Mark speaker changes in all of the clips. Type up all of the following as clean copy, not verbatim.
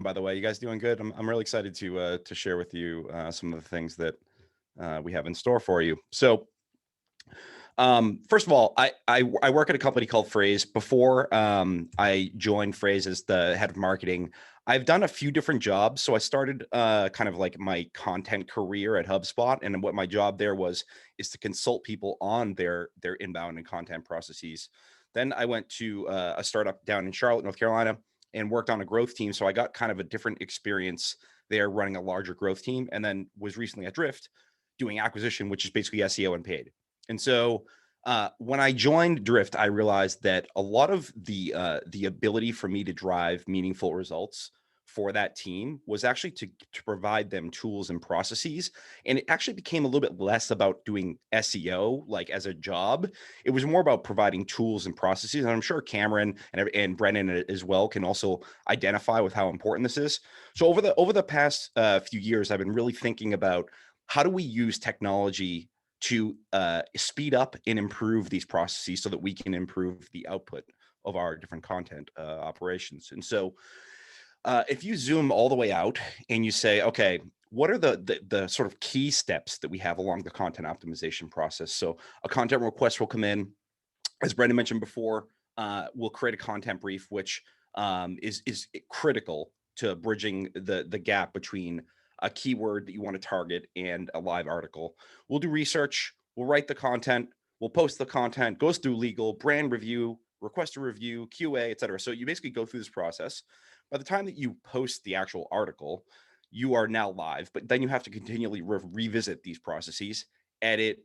Speaker 1: By the way, you guys doing good? I'm really excited to share with you some of the things that we have in store for you. So, first of all, I work at a company called Phrase. Before I joined Phrase as the head of marketing, I've done a few different jobs. So I started kind of like my content career at HubSpot, and what my job there was is to consult people on their inbound and content processes. Then I went to a startup down in Charlotte, North Carolina, and worked on a growth team. So I got kind of a different experience there running a larger growth team, and then was recently at Drift doing acquisition, which is basically SEO and paid. And so when I joined Drift, I realized that a lot of the ability for me to drive meaningful results for that team was actually to provide them tools and processes. And it actually became a little bit less about doing SEO like as a job. It was more about providing tools and processes. And I'm sure Cameron and Brennan as well can also identify with how important this is. So over the past few years, I've been really thinking about how do we use technology to speed up and improve these processes so that we can improve the output of our different content operations. And so if you zoom all the way out and you say, okay, what are the sort of key steps that we have along the content optimization process? So a content request will come in, as Brendan mentioned before, we'll create a content brief, which is critical to bridging the gap between a keyword that you want to target and a live article. We'll do research, we'll write the content, we'll post the content, goes through legal, brand review, request a review, QA, et cetera. So you basically go through this process. By the time that you post the actual article, you are now live, but then you have to continually revisit these processes, edit,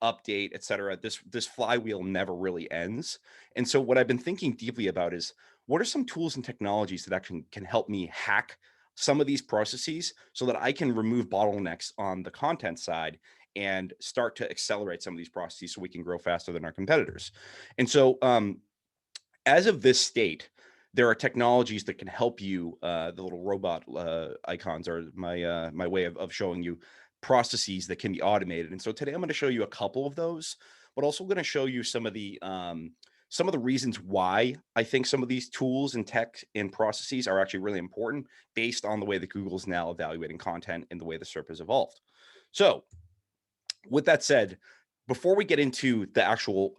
Speaker 1: update, et cetera. This flywheel never really ends. And so what I've been thinking deeply about is what are some tools and technologies that actually can help me hack some of these processes so that I can remove bottlenecks on the content side and start to accelerate some of these processes so we can grow faster than our competitors. And so as of this state, there are technologies that can help you. The little robot icons are my way of showing you processes that can be automated. And so today I'm going to show you a couple of those, but also going to show you some of the reasons why I think some of these tools and tech and processes are actually really important based on the way that Google is now evaluating content and the way the SERP has evolved. So with that said, before we get into the actual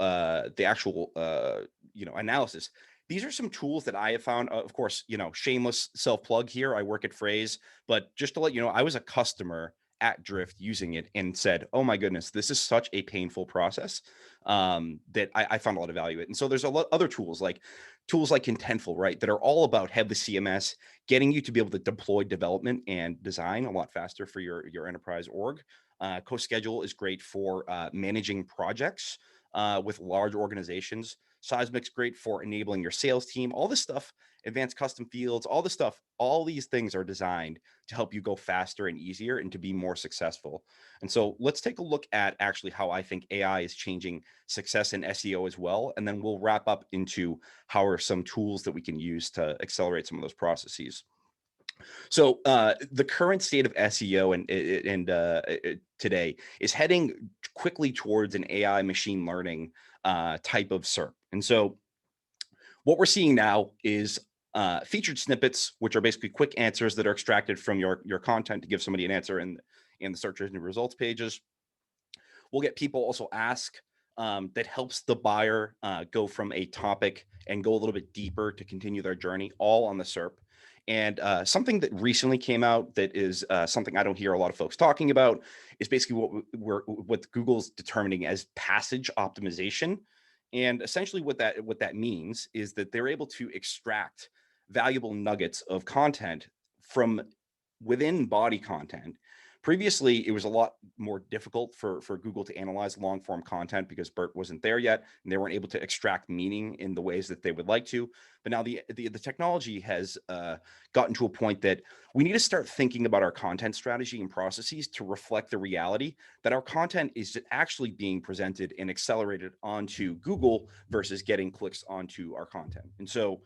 Speaker 1: analysis, these are some tools that I have found. Of course, shameless self plug here. I work at Phrase, but just to let you know, I was a customer at Drift using it and said, "Oh my goodness, this is such a painful process that I found a lot of value in it." And so there's a lot other tools like Contentful, right, that are all about headless CMS, getting you to be able to deploy development and design a lot faster for your enterprise org. CoSchedule is great for managing projects with large organizations. Seismic's great for enabling your sales team. All this stuff, advanced custom fields, all this stuff, all these things are designed to help you go faster and easier and to be more successful. And so let's take a look at actually how I think AI is changing success in SEO as well. And then we'll wrap up into how are some tools that we can use to accelerate some of those processes. So the current state of SEO and today is heading quickly towards an AI machine learning type of SERP. And so what we're seeing now is featured snippets, which are basically quick answers that are extracted from your content to give somebody an answer in the search engine results pages. We'll get people also ask that helps the buyer go from a topic and go a little bit deeper to continue their journey, all on the SERP. And something that recently came out that is something I don't hear a lot of folks talking about is basically what Google's determining as passage optimization. And essentially what that means is that they're able to extract valuable nuggets of content from within body content. Previously, it was a lot more difficult for Google to analyze long form content because BERT wasn't there yet, and they weren't able to extract meaning in the ways that they would like to. But now the technology has gotten to a point that we need to start thinking about our content strategy and processes to reflect the reality that our content is actually being presented and accelerated onto Google versus getting clicks onto our content. And so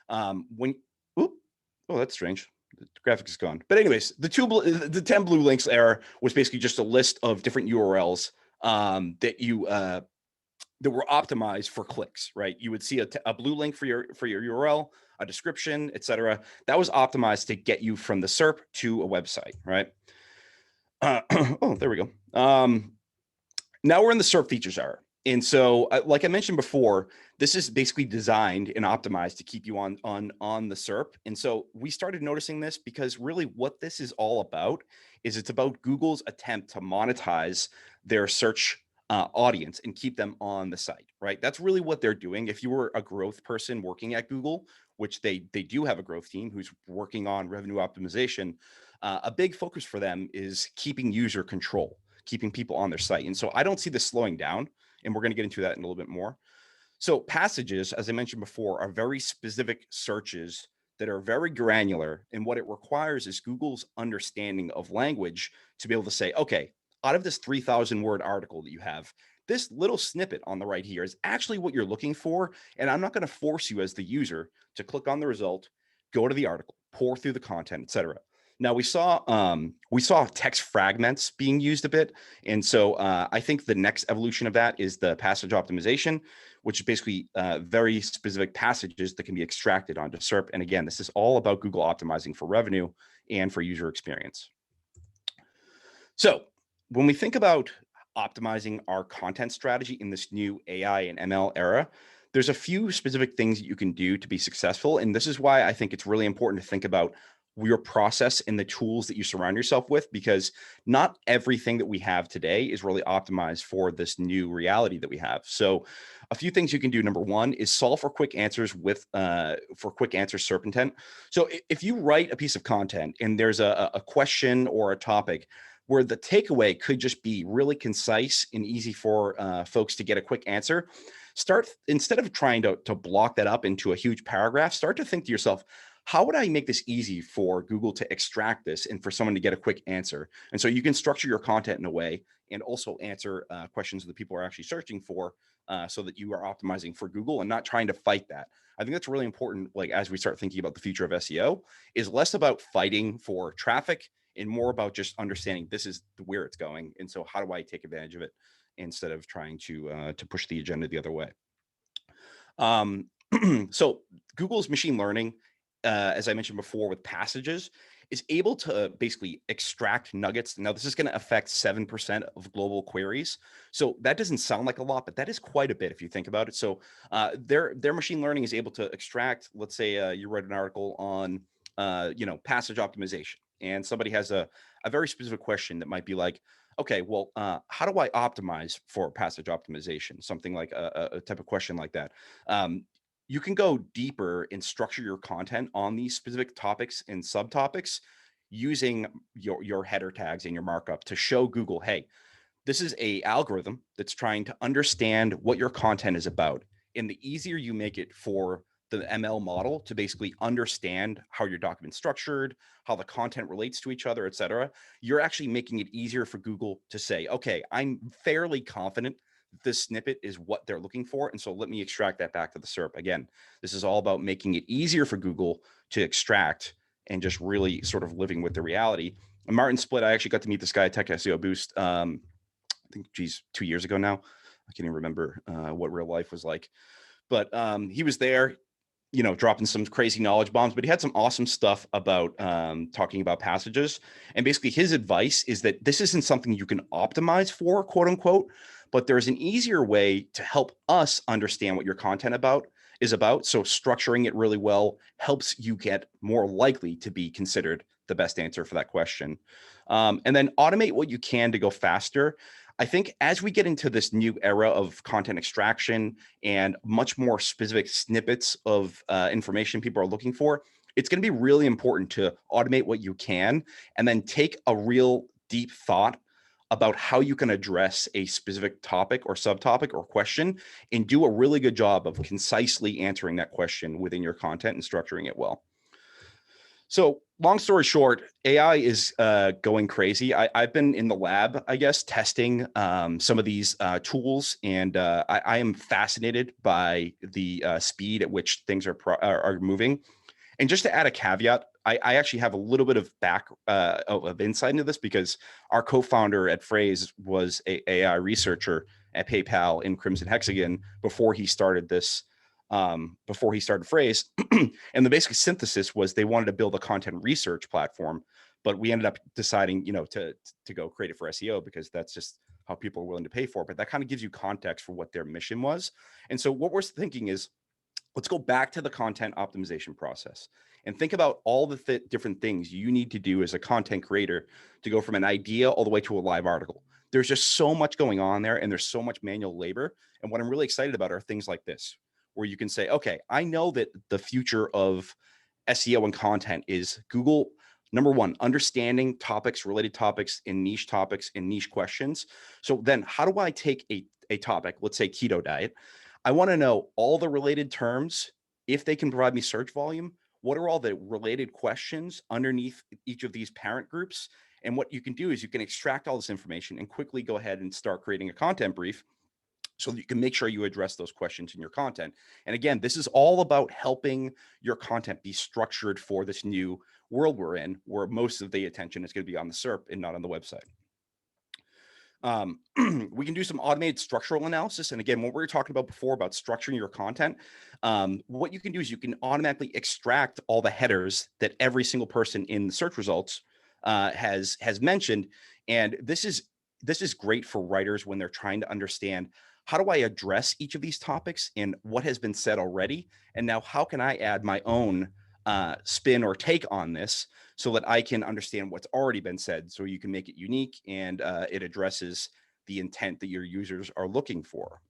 Speaker 1: that's strange. The graphic is gone. But anyways, the 10 blue links error was basically just a list of different URLs that you that were optimized for clicks, right? You would see a blue link for your URL, a description, etc. That was optimized to get you from the SERP to a website, right? Oh, there we go. Now we're in the SERP features era. And so, like I mentioned before, this is basically designed and optimized to keep you on the SERP. And so we started noticing this because really what this is all about is it's about Google's attempt to monetize their search audience and keep them on the site, right? That's really what they're doing. If you were a growth person working at Google, which they do have a growth team who's working on revenue optimization, a big focus for them is keeping user control, keeping people on their site. And so I don't see this slowing down, and we're going to get into that in a little bit more. So passages, as I mentioned before, are very specific searches that are very granular. And what it requires is Google's understanding of language to be able to say, okay, out of this 3,000 word article that you have, this little snippet on the right here is actually what you're looking for. And I'm not going to force you as the user to click on the result, go to the article, pour through the content, etc. Now we saw text fragments being used a bit, and so I think the next evolution of that is the passage optimization, which is basically very specific passages that can be extracted onto SERP. And again, this is all about Google optimizing for revenue and for user experience. So when we think about optimizing our content strategy in this new AI and ML era, there's a few specific things that you can do to be successful. And this is why I think it's really important to think about your process and the tools that you surround yourself with, because not everything that we have today is really optimized for this new reality that we have. So a few things you can do. Number one is solve for quick answers with for quick answer SERP intent. So if you write a piece of content and there's a question or a topic where the takeaway could just be really concise and easy for folks to get a quick answer, instead of trying to block that up into a huge paragraph, start to think to yourself, how would I make this easy for Google to extract this and for someone to get a quick answer? And so you can structure your content in a way and also answer questions that people are actually searching for, so that you are optimizing for Google and not trying to fight that. I think that's really important. Like, as we start thinking about the future of SEO, is less about fighting for traffic and more about just understanding this is where it's going. And so how do I take advantage of it instead of trying to push the agenda the other way? So Google's machine learning, as I mentioned before, with passages, is able to basically extract nuggets. Now, this is going to affect 7% of global queries. So that doesn't sound like a lot, but that is quite a bit if you think about it. So their machine learning is able to extract, let's say you read an article on, passage optimization, and somebody has a very specific question that might be like, okay, well, how do I optimize for passage optimization? Something like a type of question like that. You can go deeper and structure your content on these specific topics and subtopics using your header tags and your markup to show Google, hey, this is a algorithm that's trying to understand what your content is about. And the easier you make it for the ML model to basically understand how your document's structured, how the content relates to each other, et cetera, you're actually making it easier for Google to say, okay, I'm fairly confident this snippet is what they're looking for. And so let me extract that back to the SERP. Again, this is all about making it easier for Google to extract and just really sort of living with the reality. And Martin Split, I actually got to meet this guy at Tech SEO Boost, I think, 2 years ago now. I can't even remember what real life was like. But he was there, dropping some crazy knowledge bombs, but he had some awesome stuff about talking about passages. And basically his advice is that this isn't something you can optimize for, quote unquote, but there's an easier way to help us understand what your content is about. So structuring it really well helps you get more likely to be considered the best answer for that question. And then automate what you can to go faster. I think as we get into this new era of content extraction and much more specific snippets of information people are looking for, it's going to be really important to automate what you can and then take a real deep thought about how you can address a specific topic or subtopic or question and do a really good job of concisely answering that question within your content and structuring it well. So long story short, AI is going crazy. I've been in the lab, I guess, testing some of these tools, and I am fascinated by the speed at which things are moving. And just to add a caveat, I actually have a little bit of of insight into this because our co-founder at Phrase was a AI researcher, at PayPal in Crimson Hexagon before he started this, before he started Phrase. And the basic synthesis was they wanted to build a content research platform, but we ended up deciding, to go create it for SEO because that's just how people are willing to pay for it. But that kind of gives you context for what their mission was. And so what we're thinking is, let's go back to the content optimization process and think about all the different things you need to do as a content creator to go from an idea all the way to a live article. There's just so much going on there, and there's so much manual labor. And what I'm really excited about are things like this, where you can say, okay, I know that the future of SEO and content is Google, number one, understanding topics, related topics, and niche questions. So then how do I take a topic, let's say keto diet? I want to know all the related terms. If they can provide me search volume, what are all the related questions underneath each of these parent groups? And what you can do is you can extract all this information and quickly go ahead and start creating a content brief so that you can make sure you address those questions in your content. And again, this is all about helping your content be structured for this new world we're in, where most of the attention is going to be on the SERP and not on the website. We can do some automated structural analysis. And again, what we were talking about before about structuring your content, what you can do is you can automatically extract all the headers that every single person in the search results has mentioned. And this is great for writers when they're trying to understand, how do I address each of these topics and what has been said already? And now how can I add my own spin or take on this so that I can understand what's already been said, so you can make it unique and it addresses the intent that your users are looking for.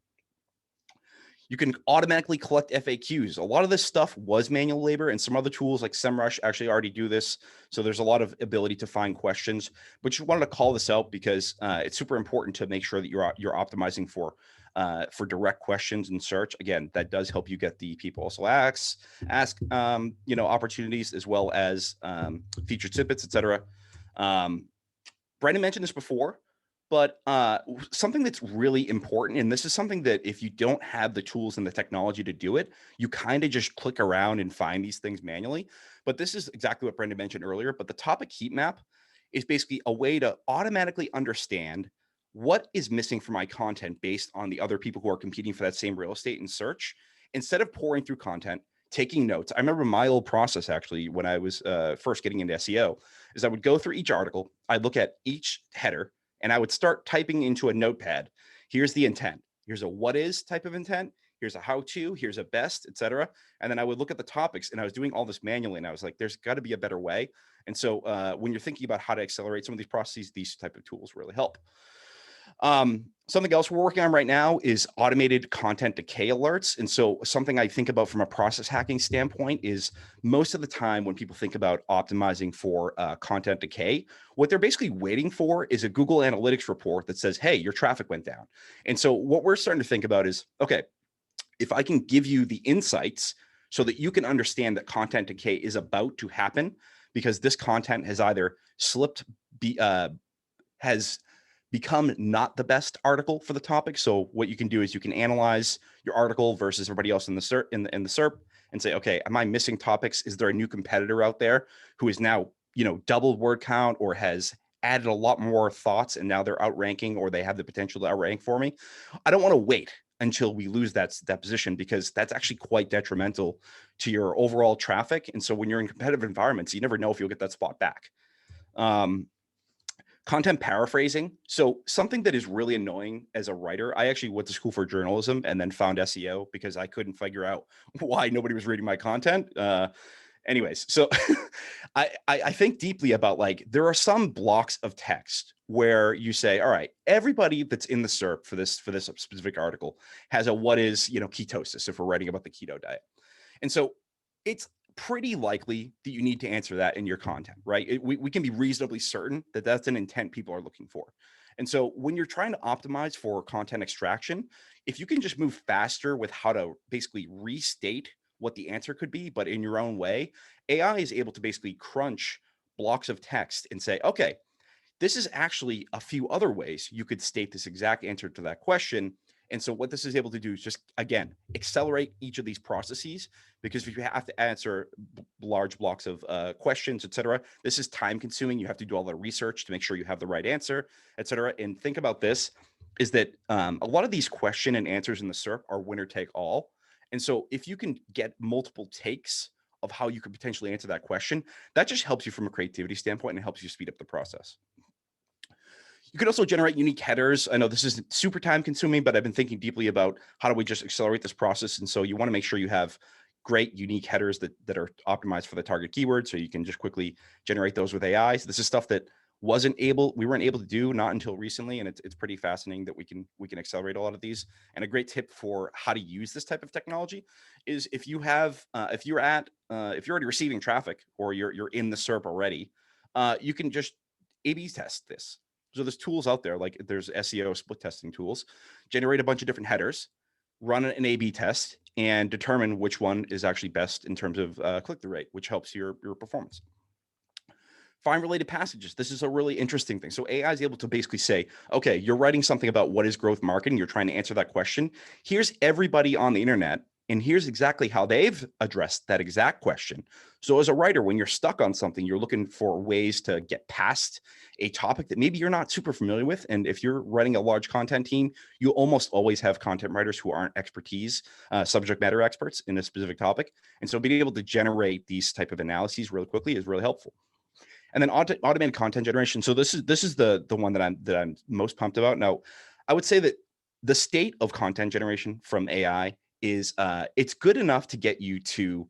Speaker 1: You can automatically collect FAQs. A lot of this stuff was manual labor, and some other tools like SEMrush actually already do this. So there's a lot of ability to find questions, but you wanted to call this out because it's super important to make sure that you're optimizing for direct questions in search. Again, that does help you get the people also ask opportunities, as well as featured snippets, etc. Brandon mentioned this before, but something that's really important, and this is something that if you don't have the tools and the technology to do it, you kind of just click around and find these things manually. But this is exactly what Brandon mentioned earlier. But the topic heat map is basically a way to automatically understand what is missing from my content based on the other people who are competing for that same real estate in search. Instead of pouring through content, taking notes. I remember my old process actually when I was first getting into SEO is I would go through each article, I'd look at each header, and I would start typing into a notepad. Here's the intent. Here's a what is type of intent. Here's a how to, here's a best, etc. And then I would look at the topics, and I was doing all this manually, and I was like, there's got to be a better way. And so when you're thinking about how to accelerate some of these processes, these type of tools really help. Something else we're working on right now is automated content decay alerts. And so something I think about from a process hacking standpoint is most of the time when people think about optimizing for content decay, what they're basically waiting for is a Google Analytics report that says, hey, your traffic went down. And so what we're starting to think about is, okay, if I can give you the insights so that you can understand that content decay is about to happen because this content has either slipped, has become not the best article for the topic. So what you can do is you can analyze your article versus everybody else in the SERP, in the SERP, and say, okay, am I missing topics? Is there a new competitor out there who is now, doubled word count or has added a lot more thoughts and now they're outranking, or they have the potential to outrank for me? I don't want to wait until we lose that position, because that's actually quite detrimental to your overall traffic. And so when you're in competitive environments, you never know if you'll get that spot back. Content paraphrasing. So something that is really annoying as a writer, I actually went to school for journalism and then found SEO because I couldn't figure out why nobody was reading my content. Anyways, so I think deeply about, like, there are some blocks of text where you say, all right, everybody that's in the SERP for this specific article has a what is, ketosis, if we're writing about the keto diet. And so it's pretty likely that you need to answer that in your content, right? We can be reasonably certain that that's an intent people are looking for. And so when you're trying to optimize for content extraction, if you can just move faster with how to basically restate what the answer could be, but in your own way, AI is able to basically crunch blocks of text and say, okay, this is actually a few other ways you could state this exact answer to that question. And so what this is able to do is just, again, accelerate each of these processes, because if you have to answer large blocks of questions, et cetera, this is time consuming. You have to do all the research to make sure you have the right answer, et cetera. And think about this. is that a lot of these question and answers in the SERP are winner take all. And so if you can get multiple takes of how you could potentially answer that question, that just helps you from a creativity standpoint and helps you speed up the process. You could also generate unique headers. I know this isn't super time consuming, but I've been thinking deeply about how do we just accelerate this process. And so you want to make sure you have great unique headers that are optimized for the target keyword. So you can just quickly generate those with AI. So this is stuff that we weren't able to do not until recently. And it's pretty fascinating that we can accelerate a lot of these. And a great tip for how to use this type of technology is if you're already receiving traffic or you're in the SERP already, you can just A/B test this. So there's tools out there, like there's SEO split testing tools, generate a bunch of different headers, run an A/B test, and determine which one is actually best in terms of click-through rate, which helps your performance. Find related passages. This is a really interesting thing. So AI is able to basically say, okay, you're writing something about what is growth marketing. You're trying to answer that question. Here's everybody on the internet, and here's exactly how they've addressed that exact question. So as a writer, when you're stuck on something, you're looking for ways to get past a topic that maybe you're not super familiar with. And if you're running a large content team, you almost always have content writers who aren't subject matter experts in a specific topic. And so being able to generate these type of analyses really quickly is really helpful. And then automated content generation. So this is the one that I'm most pumped about. Now, I would say that the state of content generation from AI is it's good enough to get you to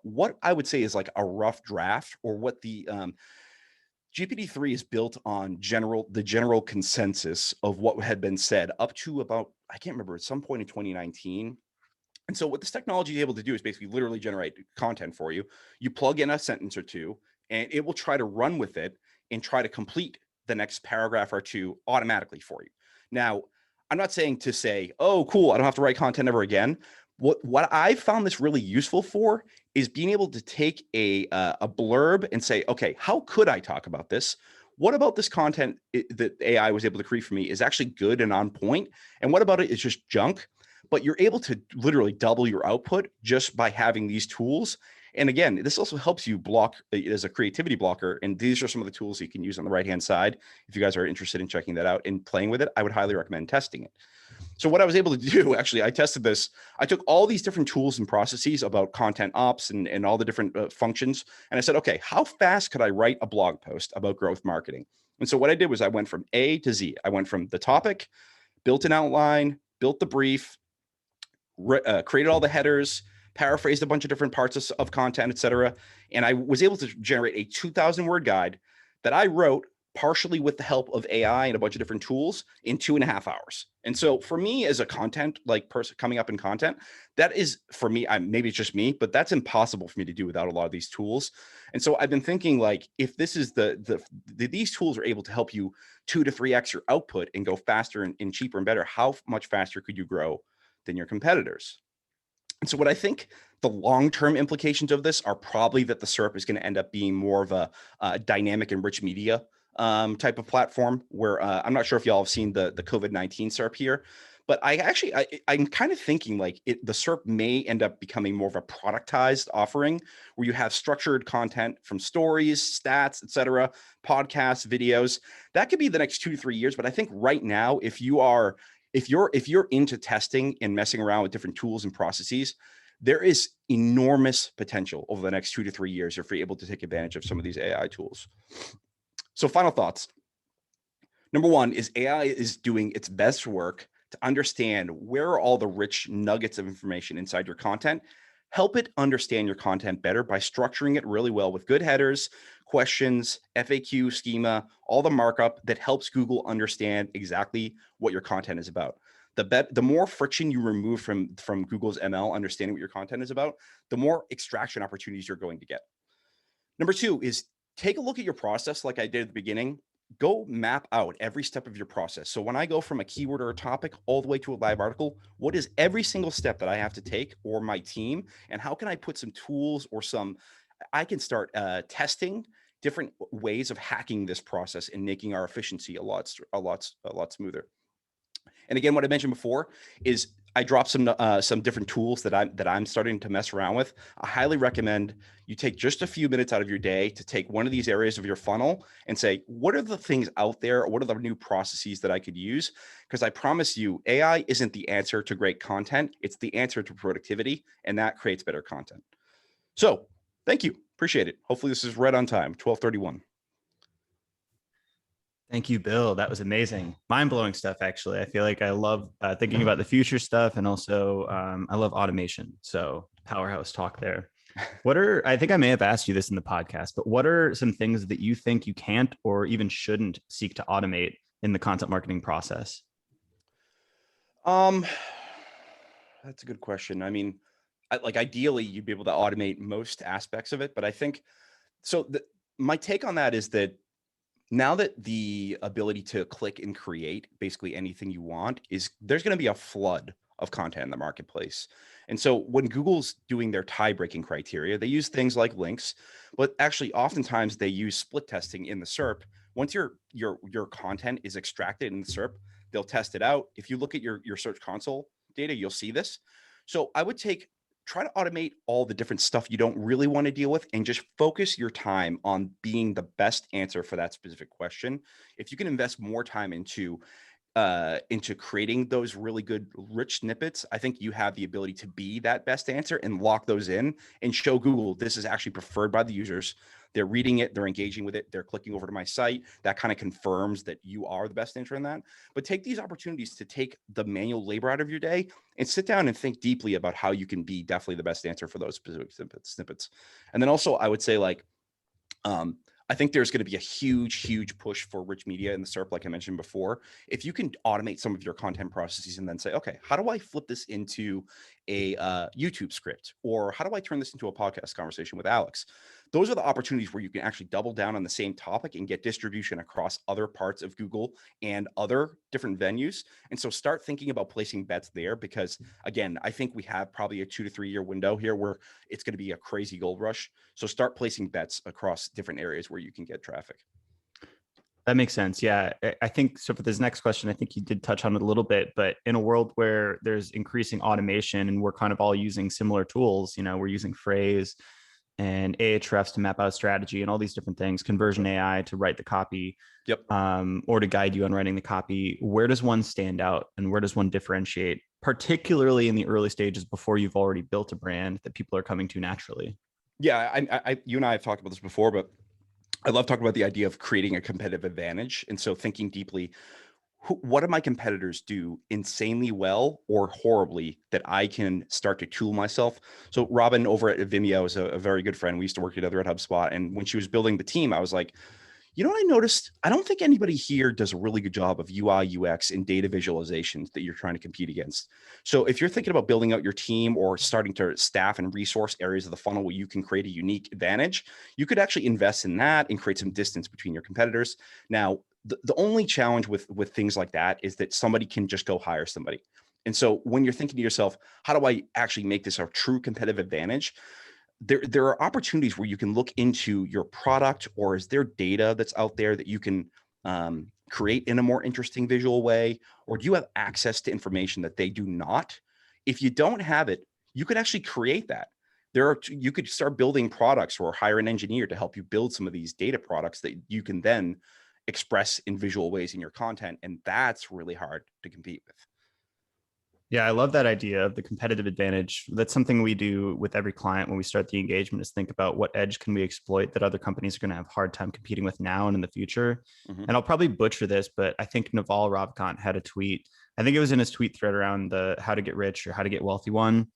Speaker 1: what I would say is like a rough draft, or what the GPT-3 is built on the general consensus of what had been said up to about, I can't remember, at some point in 2019. And so what this technology is able to do is basically literally generate content for you. You plug in a sentence or two, and it will try to run with it and try to complete the next paragraph or two automatically for you. Now, I'm not saying to say, oh, cool, I don't have to write content ever again. What I found this really useful for is being able to take a blurb and say, okay, how could I talk about this? What about this content that AI was able to create for me is actually good and on point? And what about it is just junk? But you're able to literally double your output just by having these tools. And again, this also helps you block as a creativity blocker. And these are some of the tools you can use on the right-hand side. If you guys are interested in checking that out and playing with it, I would highly recommend testing it. So what I was able to do, actually, I tested this. I took all these different tools and processes about content ops and all the different functions. And I said, okay, how fast could I write a blog post about growth marketing? And so what I did was I went from A to Z. I went from the topic, built an outline, built the brief, created all the headers, paraphrased a bunch of different parts of content, et cetera. And I was able to generate a 2,000 word guide that I wrote partially with the help of AI and a bunch of different tools in 2.5 hours. And so for me as a content person coming up in content, that is for me, maybe it's just me, but that's impossible for me to do without a lot of these tools. And so I've been thinking, like, if this is these tools are able to help you 2 to 3x your output and go faster and cheaper and better, how much faster could you grow than your competitors? And so what I think the long-term implications of this are probably that the SERP is going to end up being more of a dynamic and rich media type of platform, where I'm not sure if y'all have seen the COVID-19 SERP here, but I'm kind of thinking like the SERP may end up becoming more of a productized offering where you have structured content from stories, stats, etc., podcasts, videos. That could be the next 2 to 3 years. But I think right now, if you're into testing and messing around with different tools and processes, there is enormous potential over the next 2 to 3 years if you're able to take advantage of some of these AI tools. So final thoughts. Number one is AI is doing its best work to understand where are all the rich nuggets of information inside your content. Help it understand your content better by structuring it really well with good headers, questions, FAQ schema, all the markup that helps Google understand exactly what your content is about. The more friction you remove from Google's ML understanding what your content is about, the more extraction opportunities you're going to get. Number two is take a look at your process like I did at the beginning. Go map out every step of your process. So when I go from a keyword or a topic all the way to a live article, what is every single step that I have to take, or my team, and how can I put some tools or I can start testing different ways of hacking this process and making our efficiency a lot smoother. And again, what I mentioned before is I dropped some different tools that I'm starting to mess around with. I highly recommend you take just a few minutes out of your day to take one of these areas of your funnel and say, what are the things out there? Or what are the new processes that I could use? Because I promise you, AI isn't the answer to great content. It's the answer to productivity, and that creates better content. So thank you. Appreciate it. Hopefully this is right on time, 12:31.
Speaker 2: Thank you, Bill. That was amazing. Mind-blowing stuff, actually. I feel like I love thinking about the future stuff, and also I love automation. So powerhouse talk there. I think I may have asked you this in the podcast, but what are some things that you think you can't or even shouldn't seek to automate in the content marketing process?
Speaker 1: Um, that's a good question. I mean, like ideally you'd be able to automate most aspects of it, but I think so. My take on that is that now that the ability to click and create basically anything you want is there's going to be a flood of content in the marketplace. And so when Google's doing their tie-breaking criteria, they use things like links, but actually oftentimes they use split testing in the SERP. Once your content is extracted in the SERP, they'll test it out. If you look at your Search Console data, you'll see this. So I would try to automate all the different stuff you don't really want to deal with and just focus your time on being the best answer for that specific question. If you can invest more time into creating those really good rich snippets, I think you have the ability to be that best answer and lock those in and show Google this is actually preferred by the users. They're reading it, they're engaging with it, they're clicking over to my site. That kind of confirms that you are the best answer in that. But take these opportunities to take the manual labor out of your day and sit down and think deeply about how you can be definitely the best answer for those specific snippets. And then also I would say I think there's going to be a huge push for rich media in the SERP, like I mentioned before. If you can automate some of your content processes and then say, okay, how do I flip this into a YouTube script? Or how do I turn this into a podcast conversation with Alex? Those are the opportunities where you can actually double down on the same topic and get distribution across other parts of Google and other different venues. And so start thinking about placing bets there, because again, I think we have probably a 2 to 3 year window here where it's going to be a crazy gold rush. So start placing bets across different areas where you can get traffic.
Speaker 2: That makes sense. Yeah. I think so. For this next question, I think you did touch on it a little bit, but in a world where there's increasing automation and we're kind of all using similar tools, we're using Phrase and Ahrefs to map out strategy and all these different things, conversion AI to write the copy,
Speaker 1: Yep.
Speaker 2: Or to guide you on writing the copy. Where does one stand out and where does one differentiate, particularly in the early stages before you've already built a brand that people are coming to naturally?
Speaker 1: Yeah, you and I have talked about this before, but I love talking about the idea of creating a competitive advantage. And so thinking deeply, what do my competitors do insanely well or horribly that I can start to tool myself? So Robin over at Vimeo is a very good friend. We used to work together at HubSpot. And when she was building the team, I was like, you know what I noticed? I don't think anybody here does a really good job of UI, UX, and data visualizations that you're trying to compete against. So if you're thinking about building out your team or starting to staff and resource areas of the funnel where you can create a unique advantage, you could actually invest in that and create some distance between your competitors. Now, the only challenge with things like that is that somebody can just go hire somebody. And so when you're thinking to yourself, how do I actually make this a true competitive advantage? There are opportunities where you can look into your product, or is there data that's out there that you can create in a more interesting visual way, or do you have access to information that they do not? If you don't have it, you could actually create that. You could start building products or hire an engineer to help you build some of these data products that you can then express in visual ways in your content. And that's really hard to compete with.
Speaker 2: Yeah, I love that idea of the competitive advantage. That's something we do with every client when we start the engagement, is think about what edge can we exploit that other companies are going to have a hard time competing with now and in the future.
Speaker 1: Mm-hmm.
Speaker 2: And I'll probably butcher this, but I think Naval Ravikant had a tweet. I think it was in his tweet thread around the how to get rich or how to get wealthy one.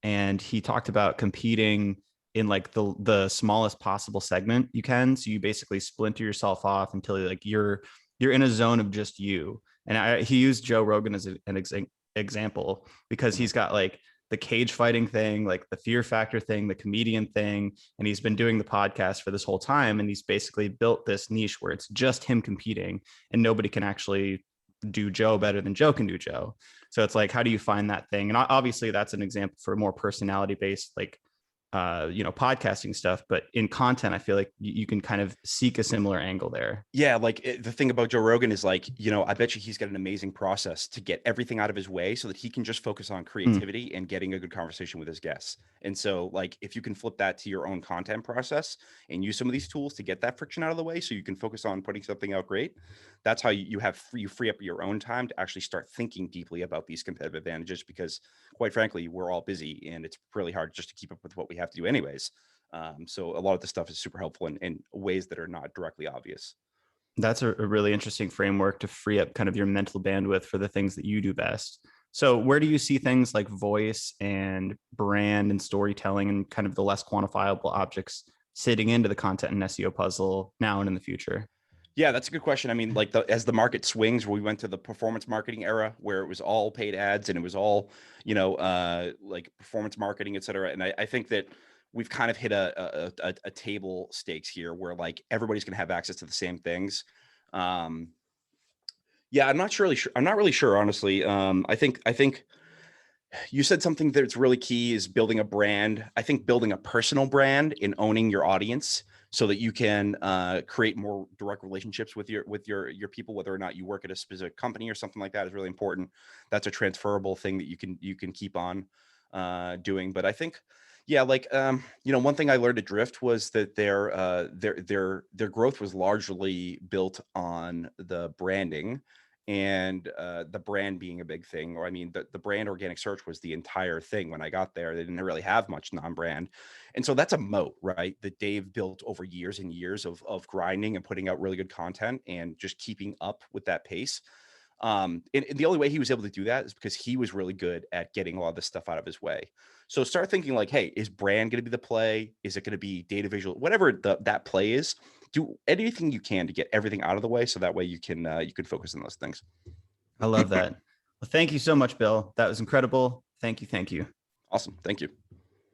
Speaker 2: And he talked about competing in like the smallest possible segment you can. So you basically splinter yourself off until like you're in a zone of just you. And he used Joe Rogan as an example because he's got like the cage fighting thing, like the fear factor thing, the comedian thing, and he's been doing the podcast for this whole time, and he's basically built this niche where it's just him competing and nobody can actually do Joe better than Joe can do Joe. So it's like, how do you find that thing? And obviously that's an example for a more personality based, like podcasting stuff, but in content, I feel like you can kind of seek a similar angle there.
Speaker 1: Yeah, like the thing about Joe Rogan is like, I bet you he's got an amazing process to get everything out of his way so that he can just focus on
Speaker 2: Mm.
Speaker 1: creativity and getting a good conversation with his guests. And so, like, if you can flip that to your own content process and use some of these tools to get that friction out of the way so you can focus on putting something out great, that's how you free up your own time to actually start thinking deeply about these competitive advantages, because quite frankly, we're all busy and it's really hard just to keep up with what we have to do anyways. So a lot of this stuff is super helpful in ways that are not directly obvious.
Speaker 2: That's a really interesting framework to free up kind of your mental bandwidth for the things that you do best. So where do you see things like voice and brand and storytelling and kind of the less quantifiable objects sitting into the content and SEO puzzle now and in the future?
Speaker 1: Yeah, that's a good question. I mean, like as the market swings, we went to the performance marketing era where it was all paid ads and it was all, like performance marketing, et cetera. And I think that we've kind of hit a table stakes here where like everybody's going to have access to the same things. Um, yeah, I'm not really sure. I'm not really sure, honestly. I think you said something that's really key is building a brand. I think building a personal brand and owning your audience so that you can create more direct relationships with your people, whether or not you work at a specific company or something like that, is really important. That's a transferable thing that you can keep on doing. But I think, yeah, like one thing I learned at Drift was that their growth was largely built on the branding and the brand being a big thing. Or I mean, the brand organic search was the entire thing when I got there. They didn't really have much non-brand. And so that's a moat, right? That Dave built over years and years of grinding and putting out really good content and just keeping up with that pace. And the only way he was able to do that is because he was really good at getting a lot of this stuff out of his way. So start thinking like, hey, is brand going to be the play? Is it going to be data visual? Whatever that play is, do anything you can to get everything out of the way so that way you can focus on those things.
Speaker 2: I love that. Well, thank you so much, Bill. That was incredible. Thank you. Thank you.
Speaker 1: Awesome. Thank you.